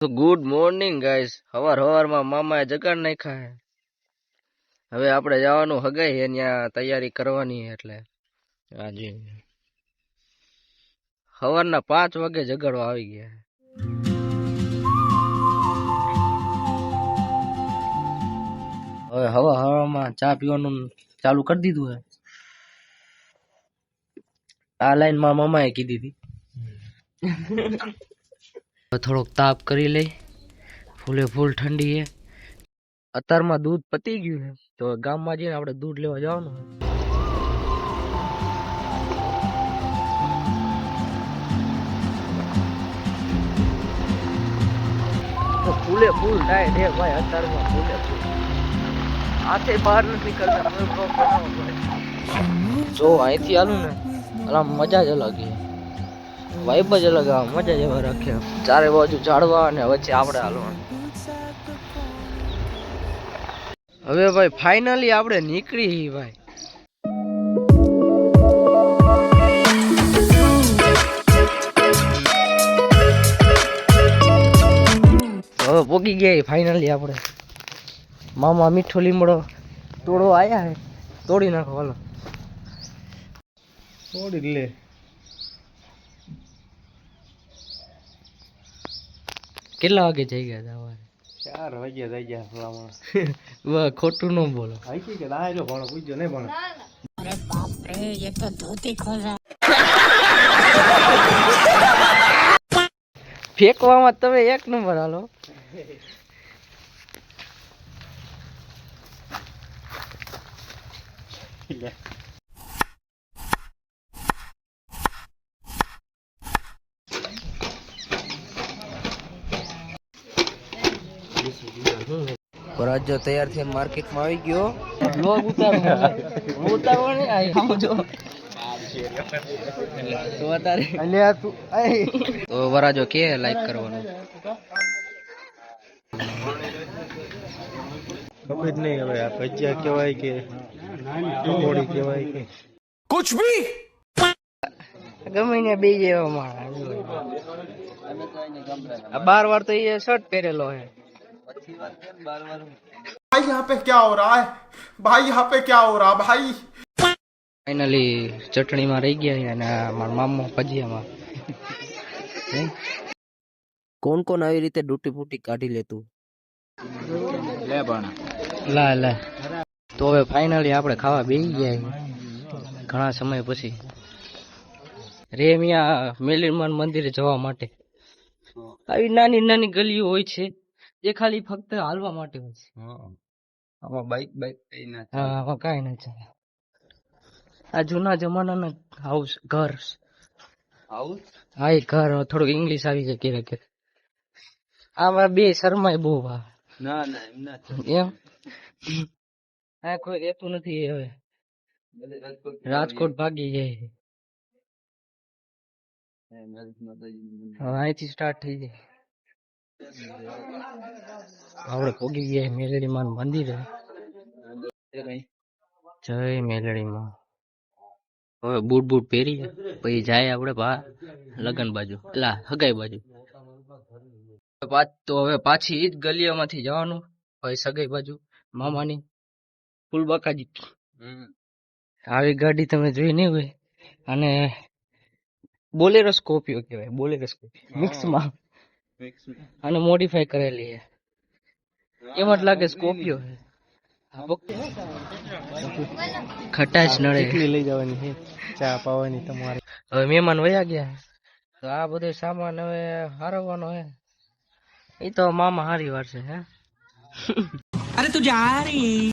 તો good morning guys. હવારમાં મામાએ જગાડ નાખ્યા. હવે આપણે જવાનું હગાઈ હે, ત્યાં તૈયારી કરવાની એટલે આજે સવારના 5 વાગે જગાડવા આવી ગયા. હવે હવામાં ચા પીવાનું ચાલુ કરી દીધું હે. આ લાઈન માં મામાએ કીધી હતી. થોડોક તાપ કરી લઈ, ફૂલે ફૂલ ઠંડી હે. અત્યારમાં દૂધ પતી ગયું છે, તો ગામમાં જઈને આપણે દૂધ લેવા જવાનું છે. ફૂલે ફૂલ ડાયટ હે ભાઈ, અત્યારમાં ફૂલે ફૂલ હાથે બહાર નથી કરતા. જો અહીંથી હાલું ને અલા મજા જ અલગ છે, વાઇબ જ અલગ આવે, મજા જ એવા રાખે. ચારે બાજુ ઝાડવા અને વચ્ચે આપણે હાલવાનું. હવે ભાઈ ફાઇનલી આપણે નીકળી ભાઈ. હવે પોગી ગયા ફાઇનલી આપણે. મામા મીઠો લીમડો તોડો આયા હે, તોડી નાખો હાલો. તોડી લે. કેટલા વાગે જઈ ગયા હતા? 4 વાગ્યા થઈ ગયા. ખોટું ન બોલો. ફેંકવામાં તમે 1 નંબર હાલો. પરાજો તૈયાર થઈને માર્કેટમાં આવી ગયો. બ્લોગ ઉતારવો ને સમજો તો અત્યારે તો વરાજો કે લાઈક કરવાનું ખબર નહીં. હવે આ ભજીયા કહેવાય કે પકોડી કહેવાય કે કુછ ભી ગમે ને બે જેવા માણસ. 12 વાર તો એ શર્ટ પહેરેલો હે. भाई यहाँ पे क्या हो रहा है भाई, यहाँ पे क्या हो रहा भाई. ફાઇનલી ચટણીમાં રહી ગયા અને મારા મામા ભજીયામાં. કોણ કોણ આવી રીતે ડૂટી ફૂટી કાઢી લેતું લે પણ લા લા. તો હવે ફાઇનલી આપણે ખાવા બેસી ગયા ઘણા સમય પછી. રેમિયા મેલીમાન મંદિરે જવા માટે આવી નાની નાની ગલીઓ હોય છે જે ખાલી ફક્ત હાલવા માટે હોય છે. આમાં બાઈક કઈ ના ચાલે. આમાં કઈ ના ચાલે. આ જૂના જમાનાના હાઉસ ઘર. હા એ ઘર થોડુંક ઇંગ્લિશ આવી જાય ક્યારે ક્યારે. આમાં બે શરમાય બહુ. ના ના એમ ના એમ. હા કોઈ રહેતું નથી હવે. રાજકોટ ભાગી જાય. હવે અહીંથી સ્ટાર્ટ થઈ જાય. આપણે પોગી ગયા મેલડી માં મંદિરે. જય મેલડી માં. હવે બૂટ બૂટ પહેરી પછી જાય આપણે લગન બાજુ, એટલે હગાઈ બાજુ. તો હવે પાછી ઈ જ ગલીઓમાંથી જવાનું ભાઈ સગાઈ બાજુ મામાની ફૂલબાકાજી. આવી ગાડી તમે જોઈ નહીં હોય. અને બોલેરો સ્કોર્પિયો કહેવાય. બોલેરો સ્કોર્પિયો મિક્સમાં અને મોડિફાઈ કરેલી છે. એમ જ લાગે સ્કોર્પિયો છે. ખટાશ નડે લઈ જવાની છે ચા પાવાની તમારે. હવે મહેમાન વયા ગયા તો આ બધો સામાન હવે હારવાનો હે. એ તો મામા હારી વાર છે. હે અરે તું જા રહી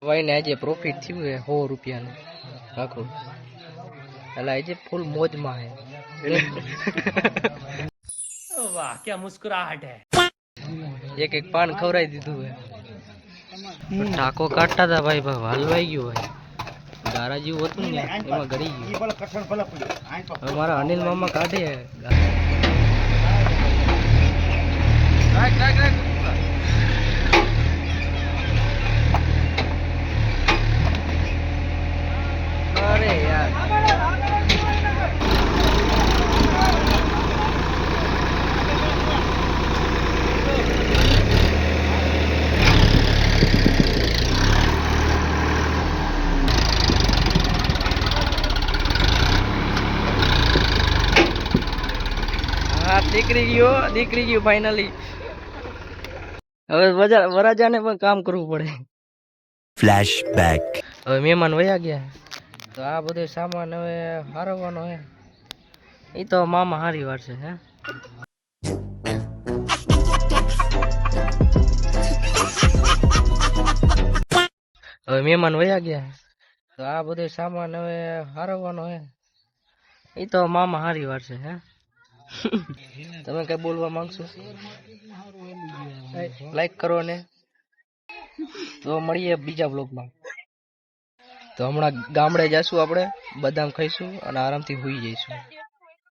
ભાઈ ને આજે પ્રોફિટ થયું હે 100 રૂપિયાનું આખું. એટલે આજે ફૂલ મોજમાં હે. વાહ ક્યા મુસ્કુરાહટ હે. એક પાન ખવડાવી દીધું હે. ટાકો કાઢતા હતા ભાઈ, હલવાઈ ગયું ભાઈ. ગારા જેવું હતું ને એમાં ગળી ગયું. હવે મારા અનિલ મામા કાઢે. અરે યાર નીકળી ગયો ફાઇનલી. હવે વરાજાને પણ કામ કરવું પડે. ફ્લેશબેક. હવે મહેમાન વયા ગયા તો આ બધો સામાન હવે હારવાનો હે. એ તો મામા હારી વાર છે હે. હવે મહેમાન વયા ગયા તો આ બધો સામાન હવે હારવાનો હે. એ તો મામા હારી વાર છે હે. તમે કઈ બોલવા માંગશો? લાઈક કરો ને. તો મળીએ બીજા બ્લોગમાં. તો હમણાં ગામડે જઈશું આપણે, બદામ ખાઈશું અને આરામથી સૂઈ જઈશું.